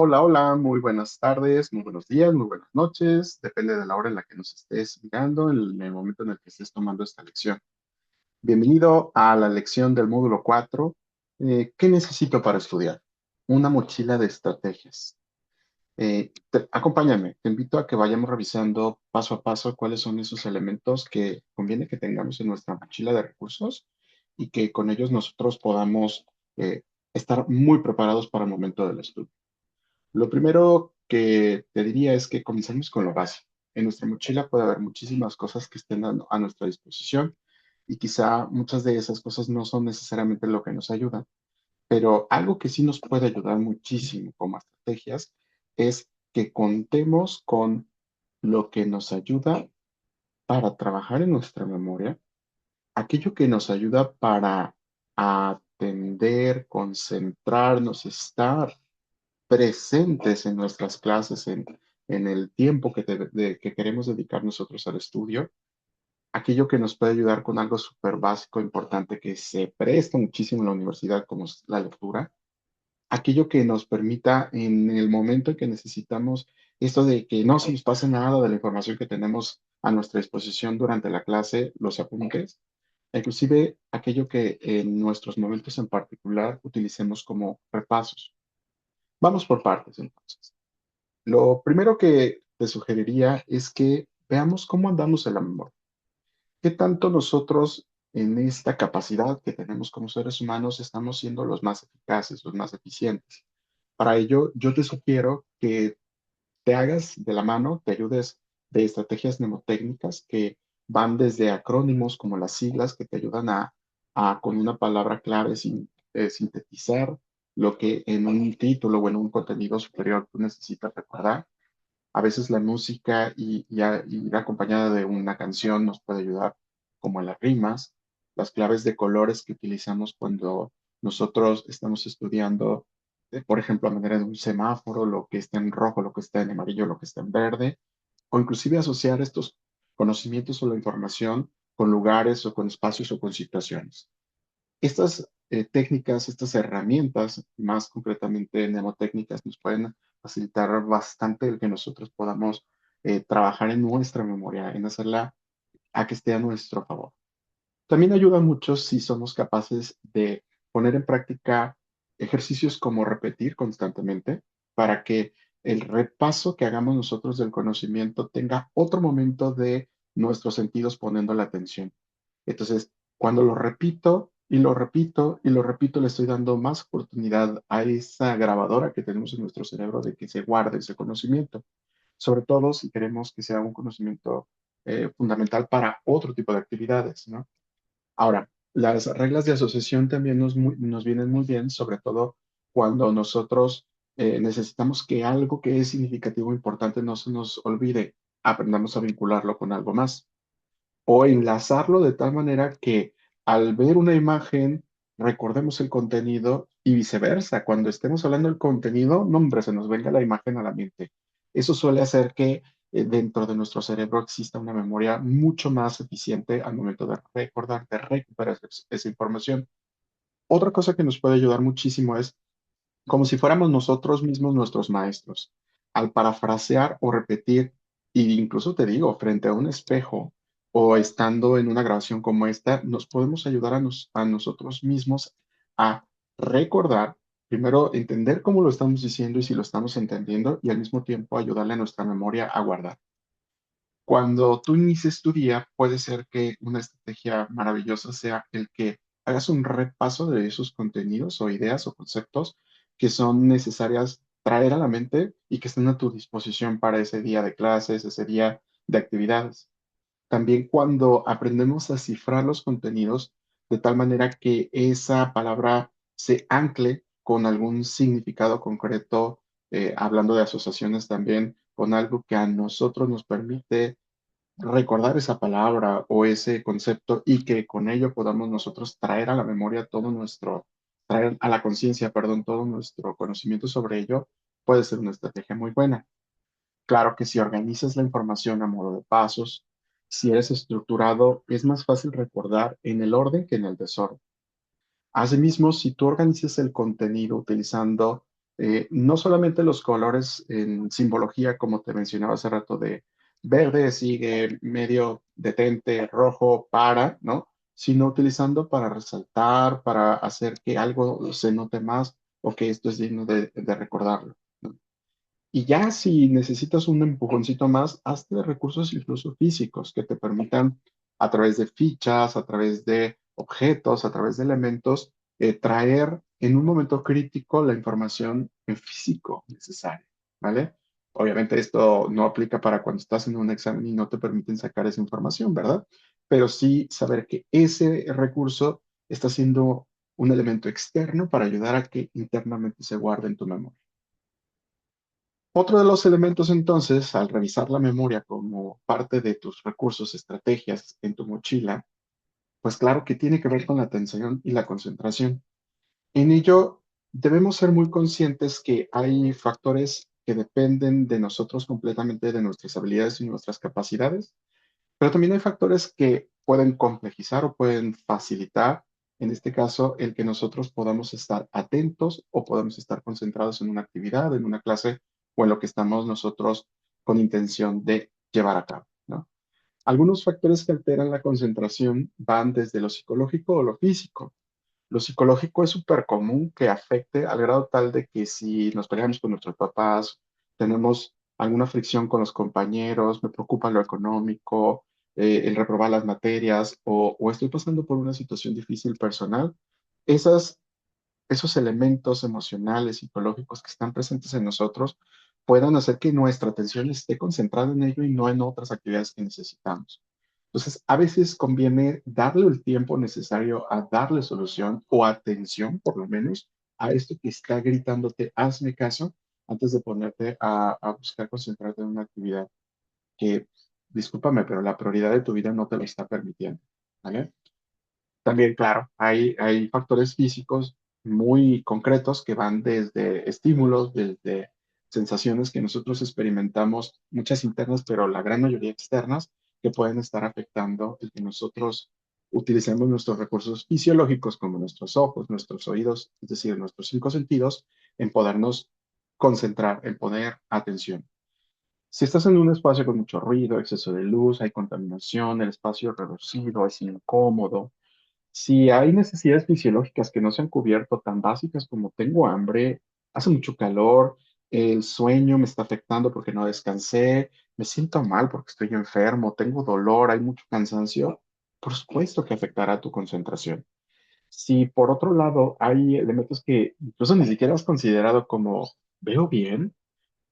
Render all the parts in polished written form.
Hola, hola, muy buenas tardes, muy buenos días, muy buenas noches, depende de la hora en la que nos estés mirando, en el momento en el que estés tomando esta lección. Bienvenido a la lección del módulo 4. ¿Qué necesito para estudiar? Una mochila de estrategias. Acompáñame, te invito a que vayamos revisando paso a paso cuáles son esos elementos que conviene que tengamos en nuestra mochila de recursos y que con ellos nosotros podamos estar muy preparados para el momento del estudio. Lo primero que te diría es que comencemos con lo básico. En nuestra mochila puede haber muchísimas cosas que estén a nuestra disposición y quizá muchas de esas cosas no son necesariamente lo que nos ayuda, pero algo que sí nos puede ayudar muchísimo como estrategias es que contemos con lo que nos ayuda para trabajar en nuestra memoria, aquello que nos ayuda para atender, concentrarnos, estar presentes en nuestras clases, en el tiempo que queremos dedicar nosotros al estudio, aquello que nos puede ayudar con algo súper básico, importante, que se presta muchísimo en la universidad, como es la lectura, aquello que nos permita en el momento en que necesitamos esto de que no se nos pase nada de la información que tenemos a nuestra disposición durante la clase, los apuntes, inclusive aquello que en nuestros momentos en particular utilicemos como repasos. Vamos por partes entonces. Lo primero que te sugeriría es que veamos cómo andamos en la memoria. ¿Qué tanto nosotros en esta capacidad que tenemos como seres humanos estamos siendo los más eficaces, los más eficientes? Para ello, yo te sugiero que te hagas de la mano, te ayudes de estrategias mnemotécnicas que van desde acrónimos como las siglas que te ayudan con una palabra clave sintetizar lo que en un título o en un contenido superior tú necesitas recordar. A veces la música y ir acompañada de una canción nos puede ayudar, como en las rimas, las claves de colores que utilizamos cuando nosotros estamos estudiando, por ejemplo, a manera de un semáforo, lo que está en rojo, lo que está en amarillo, lo que está en verde, o inclusive asociar estos conocimientos o la información con lugares o con espacios o con situaciones. Estas técnicas, estas herramientas, más concretamente mnemotécnicas, nos pueden facilitar bastante el que nosotros podamos trabajar en nuestra memoria, en hacerla a que esté a nuestro favor. También ayuda mucho si somos capaces de poner en práctica ejercicios como repetir constantemente para que el repaso que hagamos nosotros del conocimiento tenga otro momento de nuestros sentidos poniendo la atención. Entonces, cuando lo repito y lo repito y lo repito, le estoy dando más oportunidad a esa grabadora que tenemos en nuestro cerebro de que se guarde ese conocimiento, sobre todo si queremos que sea un conocimiento fundamental para otro tipo de actividades, ¿no? Ahora, las reglas de asociación también nos vienen muy bien, sobre todo cuando nosotros necesitamos que algo que es significativo o importante no se nos olvide, aprendamos a vincularlo con algo más o enlazarlo de tal manera que al ver una imagen recordemos el contenido y viceversa. Cuando estemos hablando del contenido, no, hombre, se nos venga la imagen a la mente. Eso suele hacer que dentro de nuestro cerebro exista una memoria mucho más eficiente al momento de recordar, de recuperar esa información. Otra cosa que nos puede ayudar muchísimo es como si fuéramos nosotros mismos nuestros maestros. Al parafrasear o repetir, e incluso te digo, frente a un espejo o estando en una grabación como esta, nos podemos ayudar a nosotros mismos a recordar, primero entender cómo lo estamos diciendo y si lo estamos entendiendo, y al mismo tiempo ayudarle a nuestra memoria a guardar. Cuando tú inicies tu día, puede ser que una estrategia maravillosa sea el que hagas un repaso de esos contenidos o ideas o conceptos que son necesarias traer a la mente y que estén a tu disposición para ese día de clases, ese día de actividades. También cuando aprendemos a cifrar los contenidos de tal manera que esa palabra se ancle con algún significado concreto, hablando de asociaciones también, con algo que a nosotros nos permite recordar esa palabra o ese concepto y que con ello podamos nosotros traer a la memoria traer a la conciencia, perdón, todo nuestro conocimiento sobre ello, puede ser una estrategia muy buena. Claro que si organizas la información a modo de pasos, si eres estructurado, es más fácil recordar en el orden que en el desorden. Asimismo, si tú organizas el contenido utilizando No solamente los colores en simbología, como te mencionaba hace rato, de verde, sigue, medio, detente, rojo, para, ¿no? Sino utilizando para resaltar, para hacer que algo se note más o que esto es digno de recordarlo, ¿no? Y ya si necesitas un empujoncito más, hazte de recursos incluso físicos que te permitan a través de fichas, a través de objetos, a través de elementos, traer en un momento crítico la información en físico necesaria, ¿vale? Obviamente esto no aplica para cuando estás en un examen y no te permiten sacar esa información, ¿verdad? Pero sí saber que ese recurso está siendo un elemento externo para ayudar a que internamente se guarde en tu memoria. Otro de los elementos entonces, al revisar la memoria como parte de tus recursos, estrategias en tu mochila, pues claro que tiene que ver con la atención y la concentración. En ello, debemos ser muy conscientes que hay factores que dependen de nosotros completamente, de nuestras habilidades y nuestras capacidades, pero también hay factores que pueden complejizar o pueden facilitar, en este caso, el que nosotros podamos estar atentos o podamos estar concentrados en una actividad, en una clase o en lo que estamos nosotros con intención de llevar a cabo, ¿no? Algunos factores que alteran la concentración van desde lo psicológico o lo físico. Lo psicológico es súper común que afecte al grado tal de que si nos peleamos con nuestros papás, tenemos alguna fricción con los compañeros, me preocupa lo económico, el reprobar las materias o estoy pasando por una situación difícil personal, esas, esos elementos emocionales, psicológicos que están presentes en nosotros puedan hacer que nuestra atención esté concentrada en ello y no en otras actividades que necesitamos. Entonces, a veces conviene darle el tiempo necesario a darle solución o atención, por lo menos, a esto que está gritándote, hazme caso, antes de ponerte a buscar concentrarte en una actividad que, discúlpame, pero la prioridad de tu vida no te lo está permitiendo, ¿vale? También, claro, hay factores físicos muy concretos que van desde estímulos, desde sensaciones que nosotros experimentamos, muchas internas, pero la gran mayoría externas, que pueden estar afectando el que nosotros utilicemos nuestros recursos fisiológicos como nuestros ojos, nuestros oídos, es decir, nuestros cinco sentidos, en podernos concentrar, en poner atención. Si estás en un espacio con mucho ruido, exceso de luz, hay contaminación, el espacio reducido, es incómodo, si hay necesidades fisiológicas que no se han cubierto, tan básicas como tengo hambre, hace mucho calor, el sueño me está afectando porque no descansé, me siento mal porque estoy enfermo, tengo dolor, hay mucho cansancio, por supuesto que afectará tu concentración. Si por otro lado hay elementos que incluso ni siquiera has considerado como veo bien,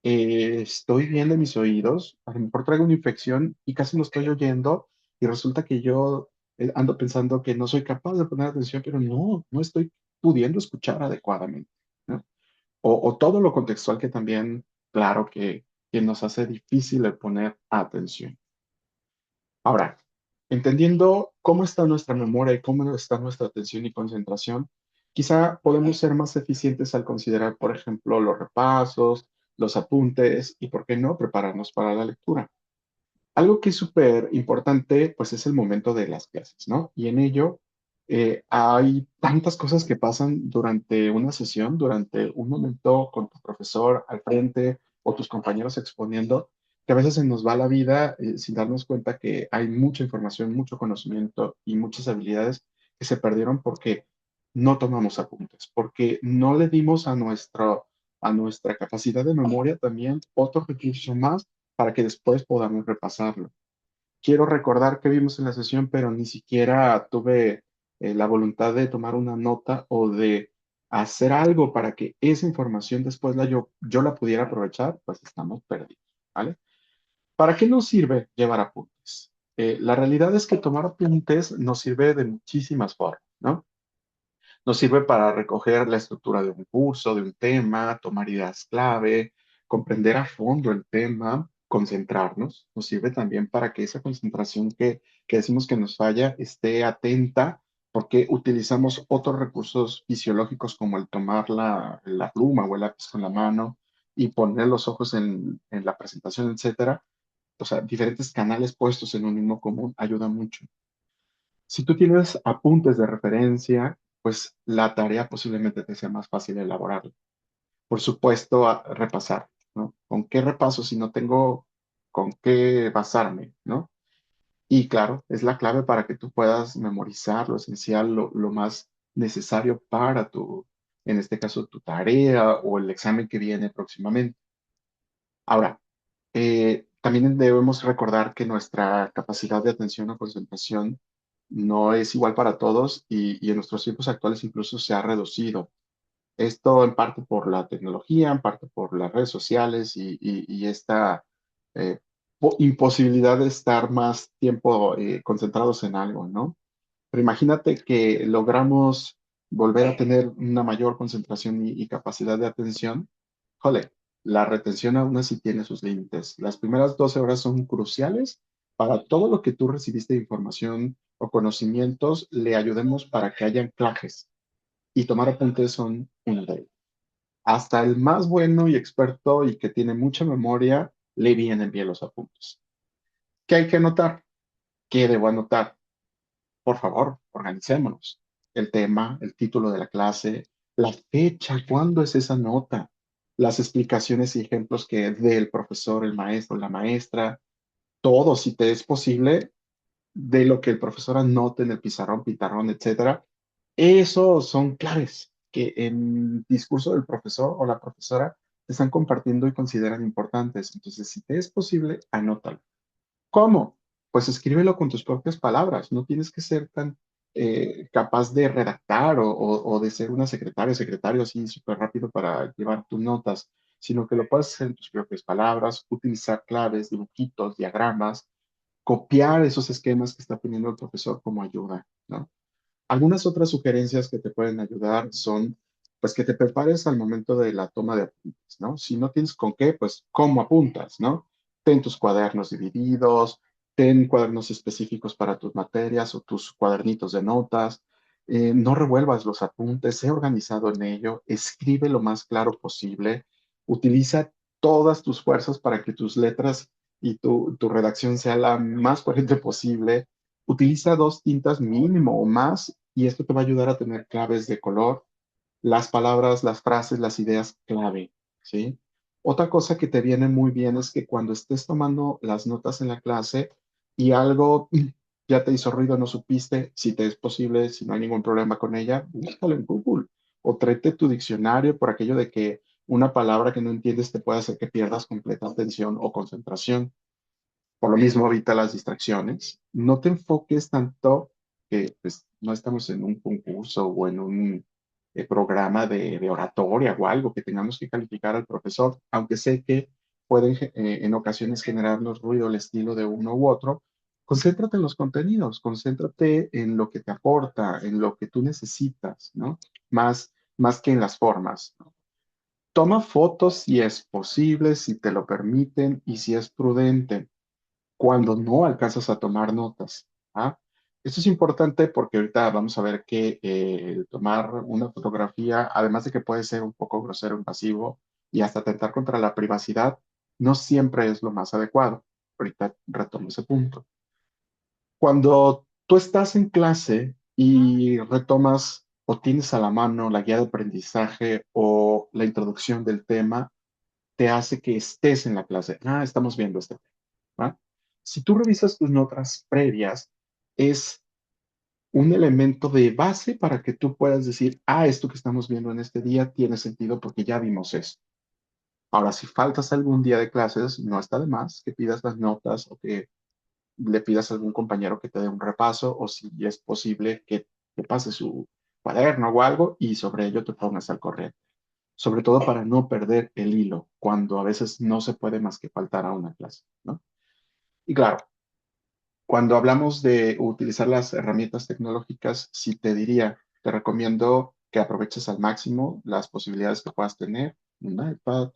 estoy bien de mis oídos, a lo mejor traigo una infección y casi no estoy oyendo y resulta que yo ando pensando que no soy capaz de poner atención, pero no, no estoy pudiendo escuchar adecuadamente, ¿no? O todo lo contextual que también, claro, que nos hace difícil el poner atención. Ahora, entendiendo cómo está nuestra memoria y cómo está nuestra atención y concentración, quizá podemos ser más eficientes al considerar, por ejemplo, los repasos, los apuntes y, ¿por qué no?, prepararnos para la lectura. Algo que es súper importante, pues es el momento de las clases, ¿no? Y en ello hay tantas cosas que pasan durante una sesión, durante un momento con tu profesor al frente o tus compañeros exponiendo, que a veces se nos va la vida sin darnos cuenta que hay mucha información, mucho conocimiento y muchas habilidades que se perdieron porque no tomamos apuntes, porque no le dimos a nuestra capacidad de memoria también otro recurso más para que después podamos repasarlo. Quiero recordar que vimos en la sesión, pero ni siquiera tuve la voluntad de tomar una nota o de hacer algo para que esa información después yo la pudiera aprovechar, pues estamos perdidos, ¿vale? ¿Para qué nos sirve llevar apuntes? La realidad es que tomar apuntes nos sirve de muchísimas formas, ¿no? Nos sirve para recoger la estructura de un curso, de un tema, tomar ideas clave, comprender a fondo el tema, concentrarnos. Nos sirve también para que esa concentración que decimos que nos falla esté atenta porque utilizamos otros recursos fisiológicos como el tomar la pluma o el lápiz con la mano y poner los ojos en la presentación, etcétera. O sea, diferentes canales puestos en un mismo común ayuda mucho. Si tú tienes apuntes de referencia, pues la tarea posiblemente te sea más fácil elaborarla. por supuesto, a repasar, ¿no? ¿Con qué repaso si no tengo con qué basarme, ¿no? Y claro, es la clave para que tú puedas memorizar lo esencial, lo más necesario para tu, en este caso, tu tarea o el examen que viene próximamente. Ahora, también debemos recordar que nuestra capacidad de atención o concentración no es igual para todos y en nuestros tiempos actuales incluso se ha reducido. Esto en parte por la tecnología, en parte por las redes sociales y esta eh, imposibilidad de estar más tiempo concentrados en algo, ¿no? Pero imagínate que logramos volver a tener una mayor concentración y capacidad de atención. Jole, la retención aún así tiene sus límites. Las primeras 12 horas son cruciales para todo lo que tú recibiste de información o conocimientos, le ayudemos para que haya anclajes y tomar apuntes son uno de ellos. Hasta el más bueno y experto y que tiene mucha memoria, le vienen bien los apuntes. ¿Qué hay que anotar? ¿Qué debo anotar? Por favor, organicémonos. El tema, el título de la clase, la fecha, cuándo es esa nota, las explicaciones y ejemplos que dé el profesor, el maestro, la maestra, todo, si te es posible, de lo que el profesor anote en el pizarrón, etcétera. Esos son claves que en discurso del profesor o la profesora te están compartiendo y consideran importantes. Entonces, si te es posible, anótalo. ¿Cómo? Pues escríbelo con tus propias palabras. No tienes que ser tan capaz de redactar o de ser una secretaria, secretario así súper rápido para llevar tus notas, sino que lo puedes hacer en tus propias palabras, utilizar claves, dibujitos, diagramas, copiar esos esquemas que está poniendo el profesor como ayuda, ¿no? Algunas otras sugerencias que te pueden ayudar son, pues, que te prepares al momento de la toma de apuntes, ¿no? Si no tienes con qué, pues, ¿cómo apuntas, no? Ten tus cuadernos divididos, ten cuadernos específicos para tus materias o tus cuadernitos de notas. No revuelvas los apuntes, sé organizado en ello, escribe lo más claro posible, utiliza todas tus fuerzas para que tus letras y tu redacción sea la más coherente posible. Utiliza dos tintas mínimo o más y esto te va a ayudar a tener claves de color, las palabras, las frases, las ideas clave, ¿sí? Otra cosa que te viene muy bien es que cuando estés tomando las notas en la clase y algo ya te hizo ruido, no supiste, si te es posible, si no hay ningún problema con ella, búscalo en Google o tráete tu diccionario por aquello de que una palabra que no entiendes te puede hacer que pierdas completa atención o concentración. Por lo mismo, evita las distracciones. No te enfoques tanto que pues, no estamos en un concurso o en un programa de oratoria o algo que tengamos que calificar al profesor, aunque sé que pueden en ocasiones generarnos ruido el estilo de uno u otro. Concéntrate en los contenidos, concéntrate en lo que te aporta, en lo que tú necesitas, ¿no? Más que en las formas, ¿no? Toma fotos si es posible, si te lo permiten y si es prudente cuando no alcanzas a tomar notas. ¿Ah? Esto es importante porque ahorita vamos a ver que tomar una fotografía, además de que puede ser un poco grosero, invasivo y hasta atentar contra la privacidad, no siempre es lo más adecuado. Ahorita retomo ese punto. Cuando tú estás en clase y retomas o tienes a la mano la guía de aprendizaje o la introducción del tema, te hace que estés en la clase. Ah, estamos viendo este tema. ¿Va? Si tú revisas tus notas previas, es un elemento de base para que tú puedas decir, ah, esto que estamos viendo en este día tiene sentido porque ya vimos esto. Ahora, si faltas algún día de clases, no está de más que pidas las notas o que le pidas a algún compañero que te dé un repaso o si es posible que te pase su cuaderno o algo y sobre ello te pongas al corriente. Sobre todo para no perder el hilo cuando a veces no se puede más que faltar a una clase, ¿no? Y claro, cuando hablamos de utilizar las herramientas tecnológicas, sí te diría, te recomiendo que aproveches al máximo las posibilidades que puedas tener, un iPad,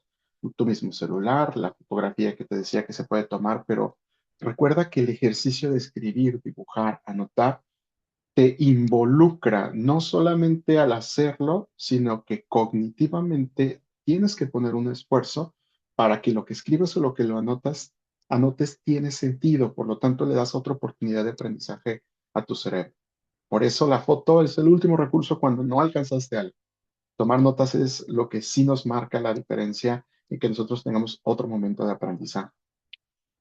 tu mismo celular, la fotografía que te decía que se puede tomar, pero recuerda que el ejercicio de escribir, dibujar, anotar, te involucra no solamente al hacerlo, sino que cognitivamente tienes que poner un esfuerzo para que lo que escribes o lo que lo anotes tiene sentido. Por lo tanto, le das otra oportunidad de aprendizaje a tu cerebro. Por eso la foto es el último recurso cuando no alcanzaste algo. tomar notas es lo que sí nos marca la diferencia en que nosotros tengamos otro momento de aprendizaje.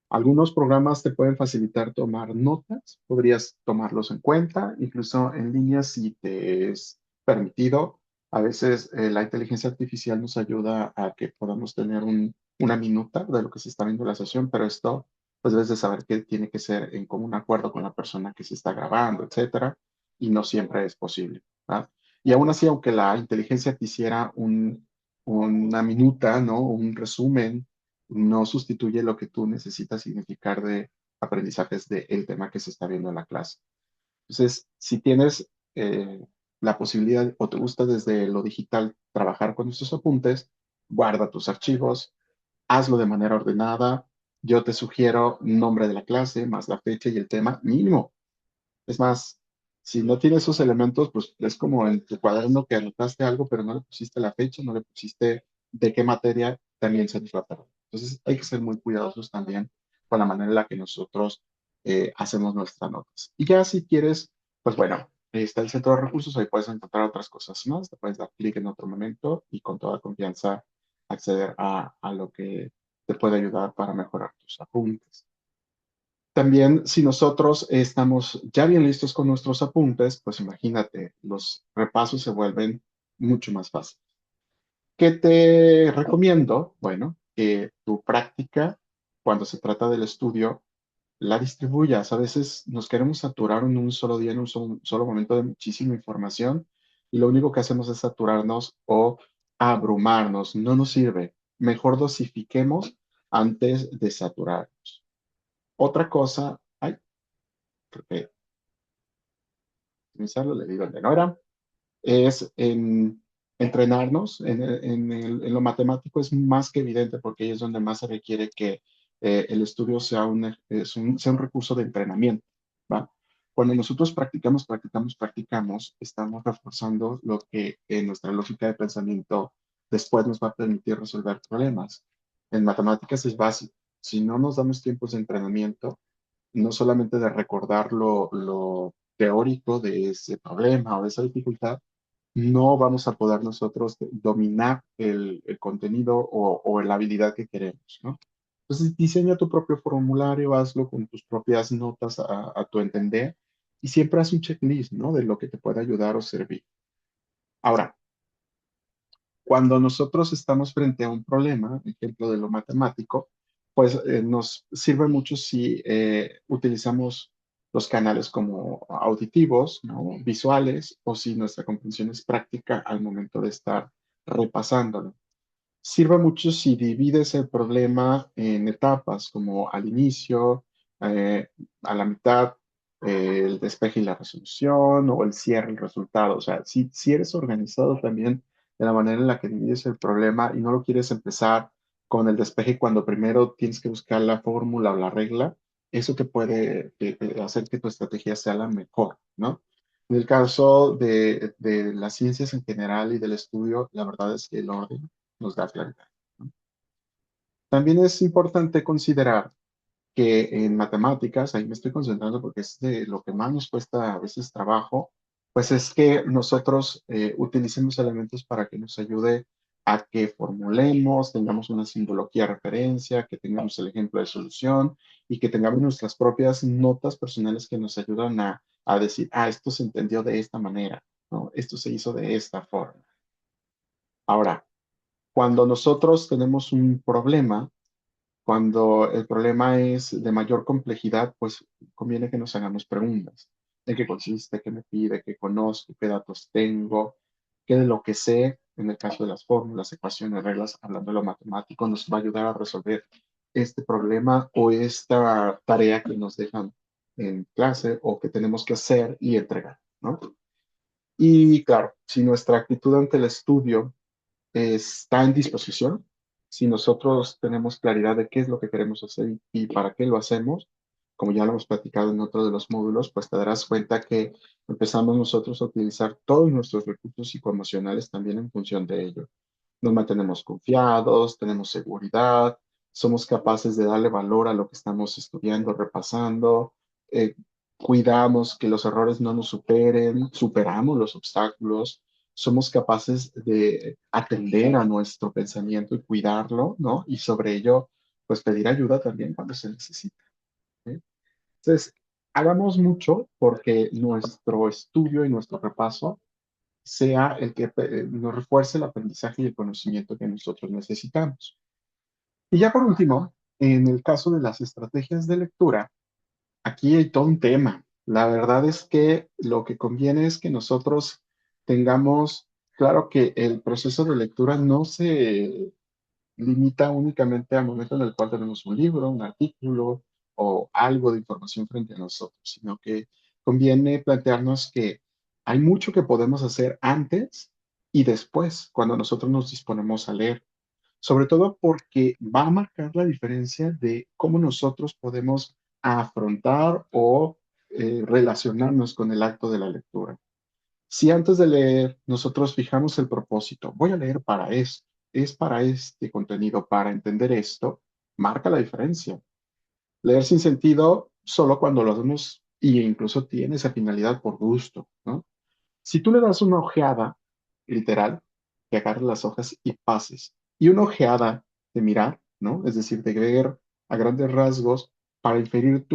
Algunos programas te pueden facilitar tomar notas, podrías tomarlos en cuenta, incluso en línea si te es permitido. A veces la inteligencia artificial nos ayuda a que podamos tener una minuta de lo que se está viendo en la sesión, pero esto, pues debes de saber que tiene que ser en común acuerdo con la persona que se está grabando, etcétera, y no siempre es posible, ¿verdad? Y aún así, aunque la inteligencia te hiciera una minuta, ¿no? Un resumen no sustituye lo que tú necesitas significar de aprendizajes del tema que se está viendo en la clase. Entonces, si tienes la posibilidad o te gusta desde lo digital trabajar con estos apuntes, guarda tus archivos, hazlo de manera ordenada. Yo te sugiero nombre de la clase, más la fecha y el tema mínimo. Es más, si no tienes esos elementos, pues es como en tu cuaderno que anotaste algo, pero no le pusiste la fecha, no le pusiste de qué materia, también se nos va a perder. Entonces hay que ser muy cuidadosos también con la manera en la que nosotros hacemos nuestras notas. Y ya si quieres, pues bueno, ahí está el centro de recursos, ahí puedes encontrar otras cosas más, te puedes dar clic en otro momento y con toda confianza acceder a lo que te puede ayudar para mejorar tus apuntes. También, si nosotros estamos ya bien listos con nuestros apuntes, pues imagínate, los repasos se vuelven mucho más fáciles. ¿Qué te recomiendo? Bueno, que tu práctica, cuando se trata del estudio, la distribuyas. A veces nos queremos saturar en un solo día, en un solo momento de muchísima información, y lo único que hacemos es saturarnos o abrumarnos. No nos sirve. Mejor dosifiquemos antes de saturarnos. Otra cosa, ay, porque optimizarlo, le digo el de no era, es en entrenarnos en lo matemático es más que evidente porque ahí es donde más se requiere que el estudio sea sea un recurso de entrenamiento, ¿va? Cuando nosotros practicamos, estamos reforzando lo que en nuestra lógica de pensamiento después nos va a permitir resolver problemas. En matemáticas es básico. Si no nos damos tiempos de entrenamiento, no solamente de recordar lo teórico de ese problema o de esa dificultad, no vamos a poder nosotros dominar el contenido o la habilidad que queremos, ¿no? Entonces, diseña tu propio formulario, hazlo con tus propias notas a tu entender y siempre haz un checklist, ¿no? De lo que te puede ayudar o servir. Ahora, cuando nosotros estamos frente a un problema, ejemplo de lo matemático, pues nos sirve mucho si utilizamos los canales como auditivos, ¿no? Visuales, o si nuestra comprensión es práctica al momento de estar repasándolo. Sirve mucho si divides el problema en etapas, como al inicio, eh, a la mitad, el despeje y la resolución, o el cierre y el resultado. O sea, si eres organizado también de la manera en la que divides el problema y no lo quieres empezar con el despeje cuando primero tienes que buscar la fórmula o la regla, eso te puede hacer que tu estrategia sea la mejor, ¿no? En el caso de las ciencias en general y del estudio, la verdad es que el orden nos da claridad, ¿no? También es importante considerar que en matemáticas, ahí me estoy concentrando porque es de lo que más nos cuesta a veces trabajo, pues es que nosotros utilicemos elementos para que nos ayude a que formulemos, tengamos una simbología de referencia, que tengamos el ejemplo de solución y que tengamos nuestras propias notas personales que nos ayudan a decir, esto se entendió de esta manera, ¿no? Esto se hizo de esta forma. Ahora, cuando nosotros tenemos un problema, cuando el problema es de mayor complejidad, pues conviene que nos hagamos preguntas. ¿De qué consiste? ¿Qué me pide? ¿Qué conozco? ¿Qué datos tengo? ¿Qué de lo que sé, en el caso de las fórmulas, ecuaciones, reglas, hablando de lo matemático, nos va a ayudar a resolver este problema o esta tarea que nos dejan en clase o que tenemos que hacer y entregar, ¿no? Y claro, si nuestra actitud ante el estudio está en disposición. Si nosotros tenemos claridad de qué es lo que queremos hacer y para qué lo hacemos, como ya lo hemos platicado en otro de los módulos, pues te darás cuenta que empezamos nosotros a utilizar todos nuestros recursos psicoemocionales también en función de ello. Nos mantenemos confiados, tenemos seguridad, somos capaces de darle valor a lo que estamos estudiando, repasando, eh, cuidamos que los errores no nos superen, superamos los obstáculos, somos capaces de atender a nuestro pensamiento y cuidarlo, ¿no? Y sobre ello, pues pedir ayuda también cuando se necesita. ¿Sí? Entonces, hagamos mucho porque nuestro estudio y nuestro repaso sea el que nos refuerce el aprendizaje y el conocimiento que nosotros necesitamos. Y ya por último, en el caso de las estrategias de lectura, aquí hay todo un tema. La verdad es que lo que conviene es que nosotros tengamos claro que el proceso de lectura no se limita únicamente al momento en el cual tenemos un libro, un artículo o algo de información frente a nosotros, sino que conviene plantearnos que hay mucho que podemos hacer antes y después, cuando nosotros nos disponemos a leer, sobre todo porque va a marcar la diferencia de cómo nosotros podemos afrontar o relacionarnos con el acto de la lectura. Si antes de leer nosotros fijamos el propósito, voy a leer para esto, es para este contenido, para entender esto, marca la diferencia. Leer sin sentido solo cuando lo hacemos y incluso tiene esa finalidad por gusto, ¿no? Si tú le das una ojeada, literal, que agarres las hojas y pases, y una ojeada de mirar, ¿no? Es decir, de ver a grandes rasgos para inferir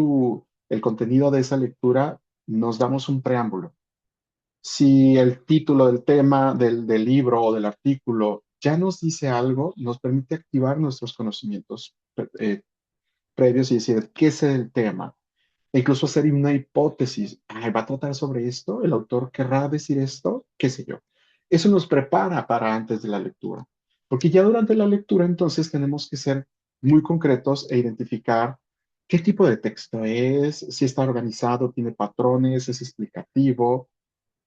el contenido de esa lectura, nos damos un preámbulo. Si el título del tema del libro o del artículo ya nos dice algo, nos permite activar nuestros conocimientos previos y decir, ¿qué es el tema? E incluso hacer una hipótesis. Ay, ¿va a tratar sobre esto? ¿El autor querrá decir esto? ¿Qué sé yo? Eso nos prepara para antes de la lectura. Porque ya durante la lectura entonces tenemos que ser muy concretos e identificar qué tipo de texto es, si está organizado, tiene patrones, es explicativo,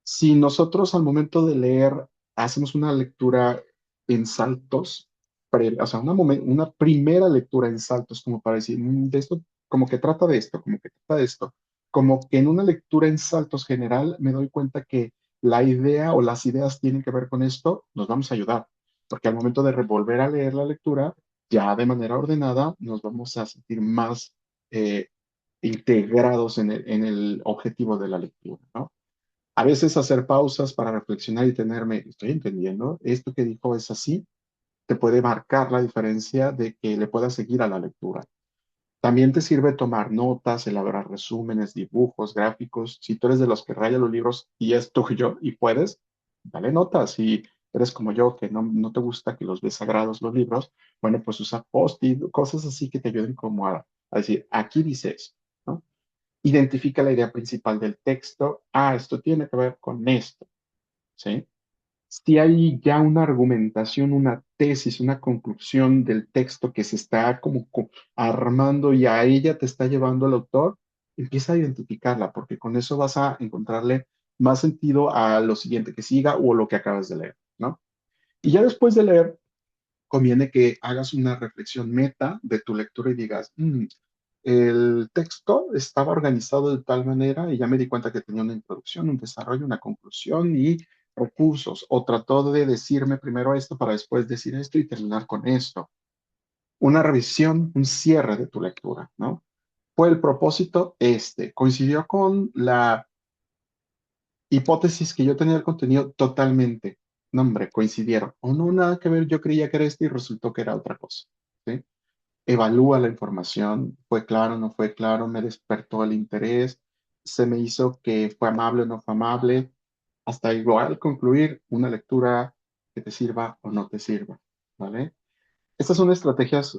si nosotros al momento de leer hacemos una lectura en saltos, o sea, una primera lectura en saltos, como para decir, de esto, como que trata de esto, como que trata de esto, como que en una lectura en saltos general me doy cuenta que la idea o las ideas tienen que ver con esto, nos vamos a ayudar, porque al momento de volver a leer la lectura, ya de manera ordenada, nos vamos a sentir más eh, integrados en el objetivo de la lectura, ¿no? A veces hacer pausas para reflexionar y tenerme, estoy entendiendo, esto que dijo es así, te puede marcar la diferencia de que le puedas seguir a la lectura. También te sirve tomar notas, elaborar resúmenes, dibujos, gráficos. Si tú eres de los que raya los libros y es tuyo y puedes, dale notas. Si eres como yo, que no te gusta que los ves sagrados los libros, bueno, pues usa post-it, cosas así que te ayuden como a decir, aquí dice eso, ¿no? Identifica la idea principal del texto. Ah, esto tiene que ver con esto, ¿sí? Si hay ya una argumentación, una tesis, una conclusión del texto que se está como armando y a ella te está llevando el autor, empieza a identificarla, porque con eso vas a encontrarle más sentido a lo siguiente que siga o lo que acabas de leer, ¿no? Y ya después de leer, conviene que hagas una reflexión meta de tu lectura y digas, el texto estaba organizado de tal manera y ya me di cuenta que tenía una introducción, un desarrollo, una conclusión y recursos, o trató de decirme primero esto para después decir esto y terminar con esto. Una revisión, un cierre de tu lectura, ¿no? Fue el propósito este, coincidió con la hipótesis que yo tenía del contenido totalmente. No, hombre, coincidieron. O no, nada que ver, yo creía que era esto y resultó que era otra cosa. ¿Sí? Evalúa la información, fue claro, no fue claro, me despertó el interés, se me hizo que fue amable o no fue amable, hasta igual concluir una lectura que te sirva o no te sirva, ¿vale? Estas son estrategias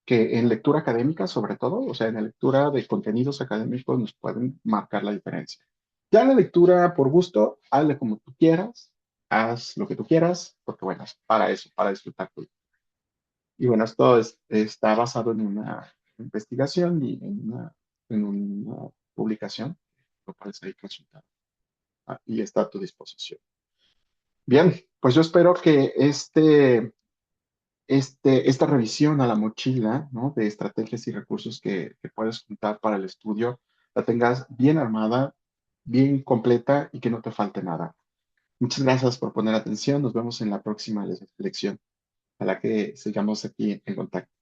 que en lectura académica, sobre todo, o sea, en la lectura de contenidos académicos nos pueden marcar la diferencia. Ya en la lectura por gusto, hazle como tú quieras, haz lo que tú quieras, porque bueno, es para eso, para disfrutar. Y bueno, esto está basado en una investigación y en una publicación. Lo puedes ahí consultar. Y está a tu disposición. Bien, pues yo espero que esta revisión a la mochila, ¿no? De estrategias y recursos que puedes juntar para el estudio, la tengas bien armada, bien completa y que no te falte nada. Muchas gracias por poner atención. Nos vemos en la próxima lección. A la que sigamos aquí en contacto.